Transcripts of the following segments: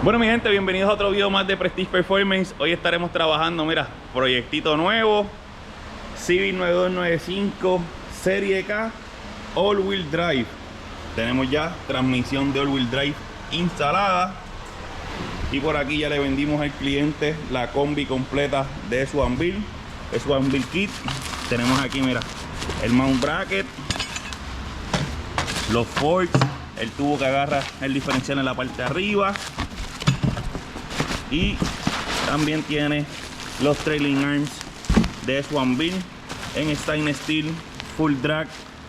Bueno, mi gente, bienvenidos a otro video más de Prestige Performance. Hoy estaremos trabajando, mira, proyectito nuevo, Civic 9295 Serie K All Wheel Drive. Tenemos ya transmisión de All Wheel Drive instalada. Y por aquí ya le vendimos al cliente la combi completa de S1 Build Kit. Tenemos aquí, mira, el mount bracket, los forks, el tubo que agarra el diferencial en la parte de arriba, y también tiene los trailing arms de S1 Build en stainless steel full drag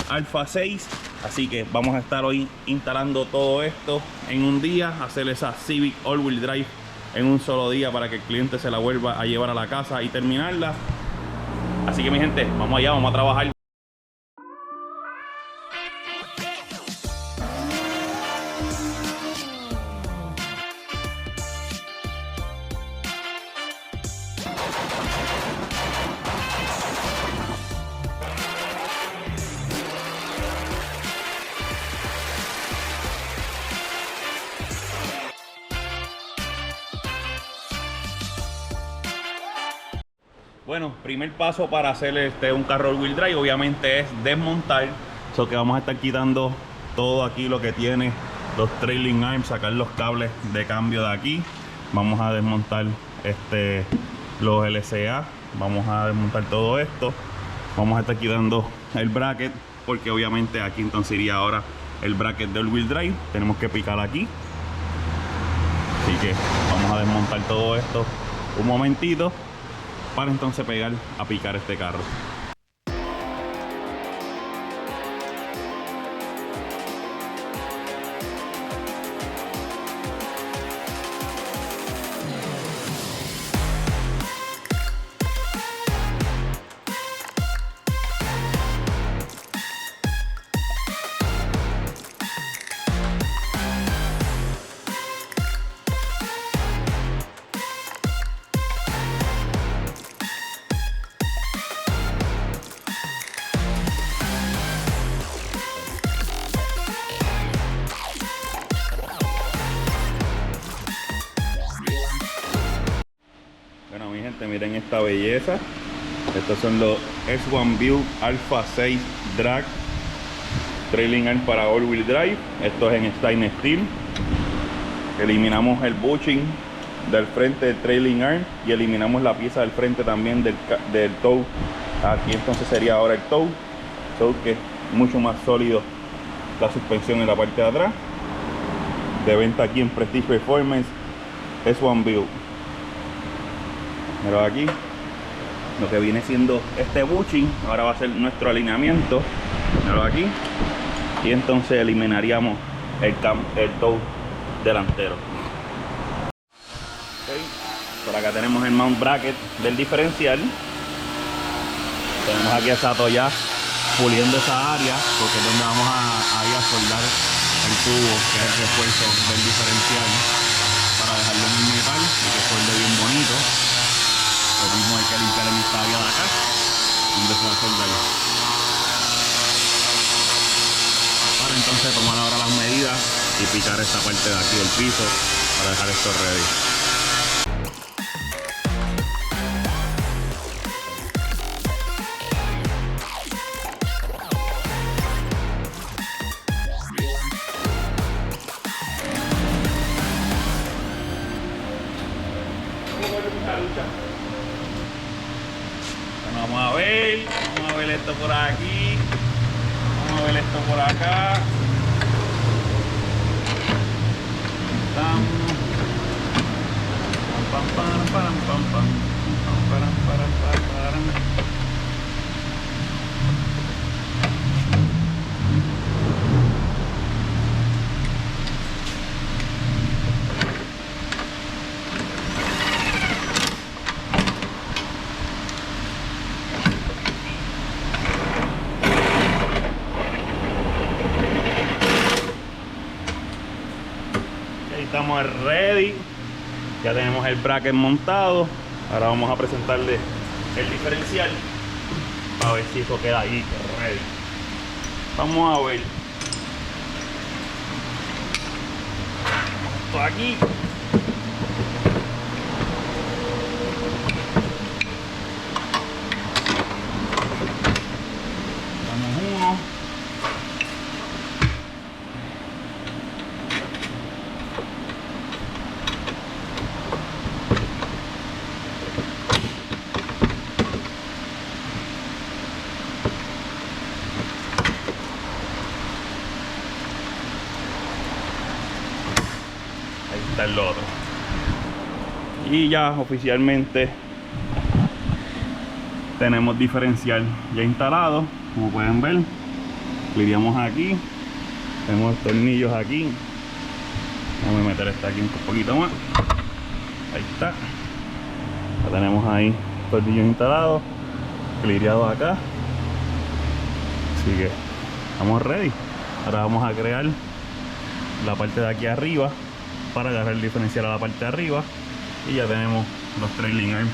alpha 6. Así que vamos a estar hoy instalando todo esto en un día, hacer esa Civic All Wheel Drive en un solo día para que el cliente se la vuelva a llevar a la casa y terminarla. Así que mi gente, vamos allá, vamos a trabajar. Bueno, primer paso para hacer un carro all wheel drive obviamente es desmontar. So que vamos a estar quitando todo aquí lo que tiene los trailing arms, sacar los cables de cambio de aquí. Vamos a desmontar los LCA, vamos a desmontar todo esto. Vamos a estar quitando el bracket, porque obviamente aquí entonces iría ahora el bracket del wheel drive. Tenemos que picar aquí, así que vamos a desmontar todo esto un momentito para entonces pegar a picar este carro. Bueno, mi gente, miren esta belleza. Estos son los S1 Build Alpha 6 Drag Trailing Arm para All Wheel Drive. Esto es en stainless steel. Eliminamos el bushing del frente del trailing arm y eliminamos la pieza del frente también del toe. Aquí entonces sería ahora el toe, que es mucho más sólido la suspensión en la parte de atrás. De venta aquí en Prestige Performance S1 Build. Pero aquí lo que viene siendo este bushing ahora va a ser nuestro alineamiento. Pero aquí, y entonces eliminaríamos el toe delantero. Okay. Por acá tenemos el mount bracket del diferencial. Tenemos aquí a Sato ya puliendo esa área, porque es donde vamos a ir a soldar el tubo, que es el refuerzo del diferencial, para dejarlo en el metal y que suelde bien bonito. Lo mismo hay que limpiar en esta área de acá, donde se va a soldar. Para entonces tomar ahora las medidas y picar esta parte de aquí del piso para dejar esto ready. Bueno, vamos a ver esto por aquí, vamos a ver esto por acá. Estamos ready, ya tenemos el bracket montado. Ahora vamos a presentarle el diferencial a ver si eso queda ahí ready. Vamos a ver esto aquí. tirar lo otro. Y ya oficialmente tenemos diferencial ya instalado, como pueden ver. Cliriamos aquí, tenemos tornillos aquí. Vamos a meter esta aquí un poquito más. Ahí está, ya tenemos ahí tornillos instalados, cliriados acá. Así que estamos ready. Ahora vamos a crear la parte de aquí arriba para agarrar el diferencial a la parte de arriba. Y ya tenemos los trailing arms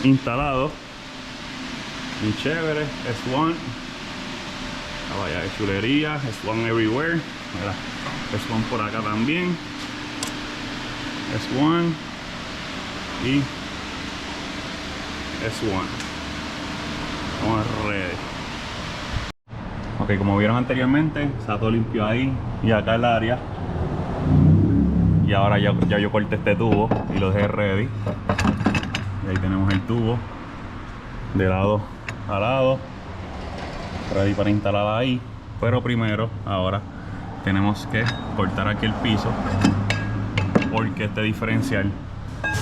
instalados. Bien chévere. S1. Ah, vaya, de chulería. S1 everywhere. Mira, S1 por acá también. S1 y S1. Vamos ready. Ok, como vieron anteriormente, está todo limpio ahí y acá el área. Y ahora ya yo corté este tubo y lo dejé ready. Y ahí tenemos el tubo de lado a lado, ready para instalar ahí. Pero primero, ahora tenemos que cortar aquí el piso, porque este diferencial,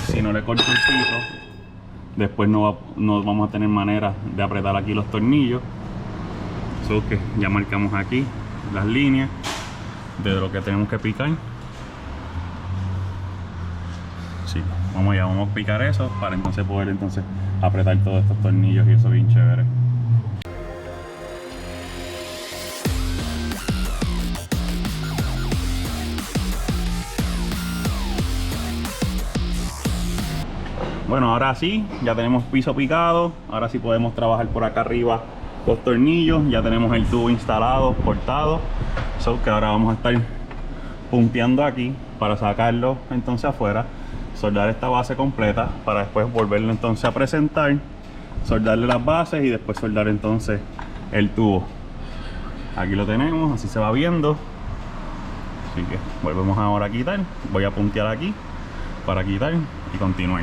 si no le corto el piso, después no vamos a tener manera de apretar aquí los tornillos. So que ya marcamos aquí las líneas de lo que tenemos que picar. Sí, vamos a picar eso para entonces poder apretar todos estos tornillos y eso bien chévere. Bueno, ahora sí, ya tenemos piso picado. Ahora sí podemos trabajar por acá arriba los tornillos. Ya tenemos el tubo instalado, cortado. So que ahora vamos a estar punteando aquí para sacarlo entonces afuera, soldar esta base completa para después volverlo entonces a presentar, soldarle las bases y después soldar entonces el tubo. Aquí lo tenemos, así se va viendo. Así que volvemos ahora a quitar. Voy a puntear aquí para quitar y continuar.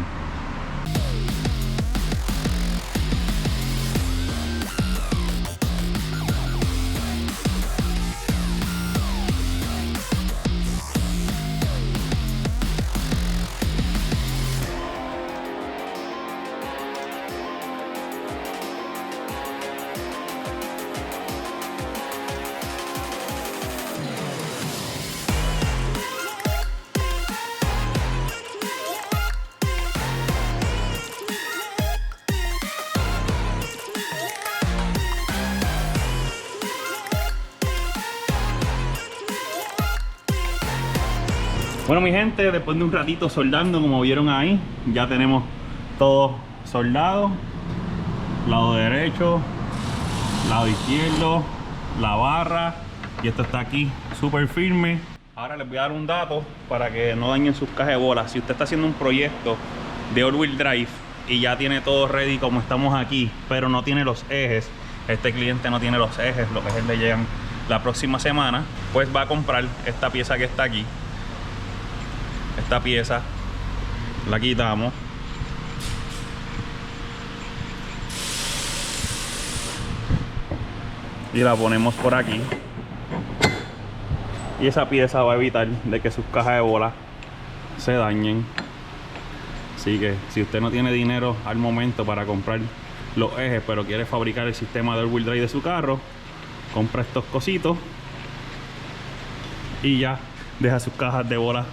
Bueno, mi gente, después de un ratito soldando, como vieron ahí, ya tenemos todo soldado. Lado derecho, lado izquierdo, la barra, y esto está aquí súper firme. Ahora les voy a dar un dato para que no dañen sus cajas de bolas. Si usted está haciendo un proyecto de all-wheel drive y ya tiene todo ready como estamos aquí, pero no tiene los ejes, este cliente no tiene los ejes, los ejes le llegan la próxima semana, pues va a comprar esta pieza que está aquí. Esta pieza la quitamos, y la ponemos por aquí, y esa pieza va a evitar de que sus cajas de bolas se dañen. Así que si usted no tiene dinero al momento para comprar los ejes, pero quiere fabricar el sistema de all-wheel drive de su carro, compra estos cositos y ya deja sus cajas de bolas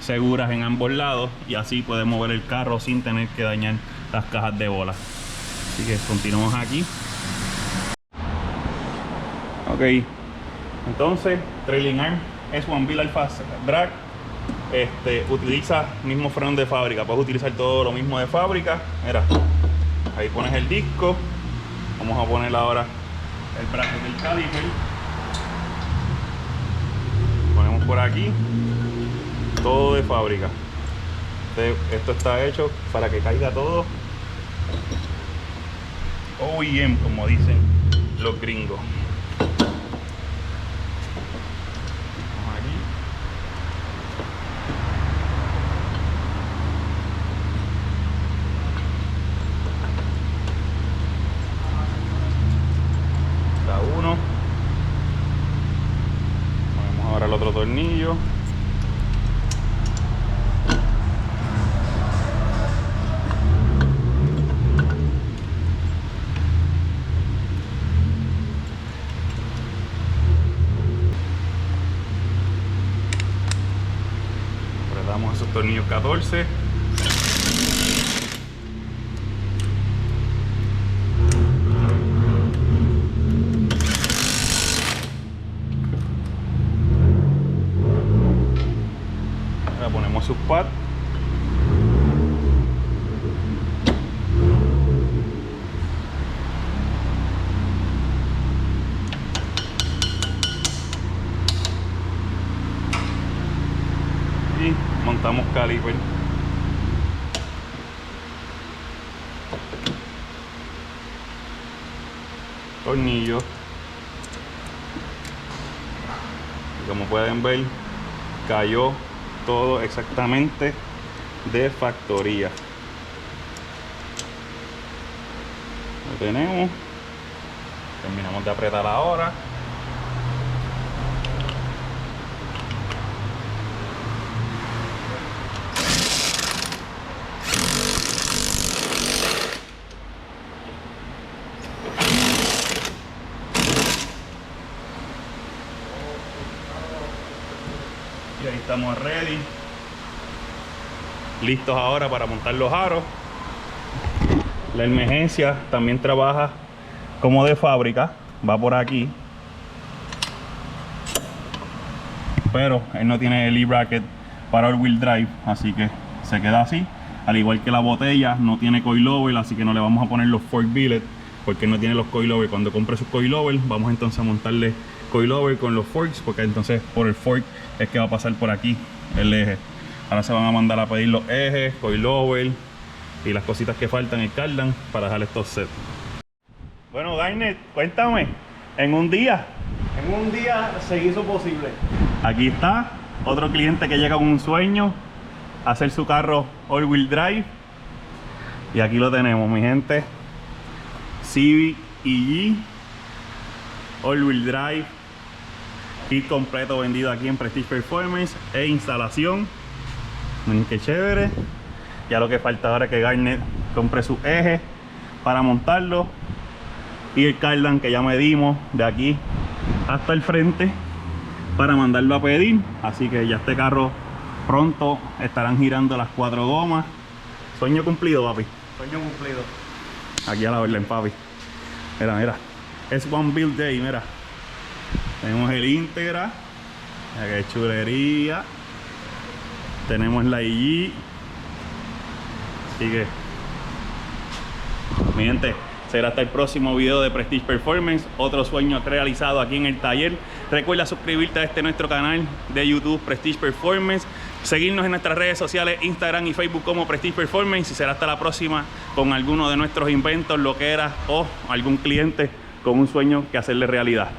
seguras en ambos lados, y así puede mover el carro sin tener que dañar las cajas de bolas. Así que continuamos aquí. Ok, entonces trailing arm S1 Bill Alpha Drag, utiliza mismo freno de fábrica. Puedes utilizar todo lo mismo de fábrica. Mira, ahí pones el disco. Vamos a poner ahora el bracket del caliper. Ponemos por aquí todo de fábrica. Esto está hecho para que caiga todo OEM, como dicen los gringos. Vamos aquí. Está uno. Ponemos ahora el otro tornillo. esos tornillos 14. Ahora ponemos sus pads. Y montamos caliper. Tornillo. Y como pueden ver, cayó todo exactamente de factoría. Lo tenemos. Terminamos de apretar ahora. Y ahí estamos ready, listos ahora para montar los aros. La emergencia también trabaja como de fábrica, va por aquí, pero él no tiene el e-bracket para el wheel drive, así que se queda así. Al igual que la botella no tiene coilover, así que no le vamos a poner los fork billet porque no tiene los coilover. Cuando compre sus coilover vamos entonces a montarle coilover con los forks, porque entonces por el fork es que va a pasar por aquí el eje. Ahora se van a mandar a pedir los ejes, coilover y las cositas que faltan, el cardan, para dejar estos sets. Bueno, Garnet, cuéntame, en un día se hizo posible. aquí está otro cliente que llega con un sueño, hacer su carro all wheel drive, y aquí lo tenemos, mi gente. Civic EG all wheel drive, kit completo vendido aquí en Prestige Performance e instalación. Miren qué chévere. Ya lo que falta ahora es que Garnet compre su eje para montarlo y el cardan que ya medimos de aquí hasta el frente para mandarlo a pedir. Así que ya este carro pronto estarán girando las 4 gomas. Sueño cumplido, papi. Sueño cumplido. Aquí a la orden, papi. Mira, mira. Es One Build Day, mira. Tenemos el Integra. Mira qué chulería. Tenemos la EG. Así que, mi gente, será hasta el próximo video de Prestige Performance. Otro sueño realizado aquí en el taller. Recuerda suscribirte a nuestro canal de YouTube Prestige Performance. Seguirnos en nuestras redes sociales, Instagram y Facebook como Prestige Performance. Y será hasta la próxima con alguno de nuestros inventos, loqueras o algún cliente con un sueño que hacerle realidad.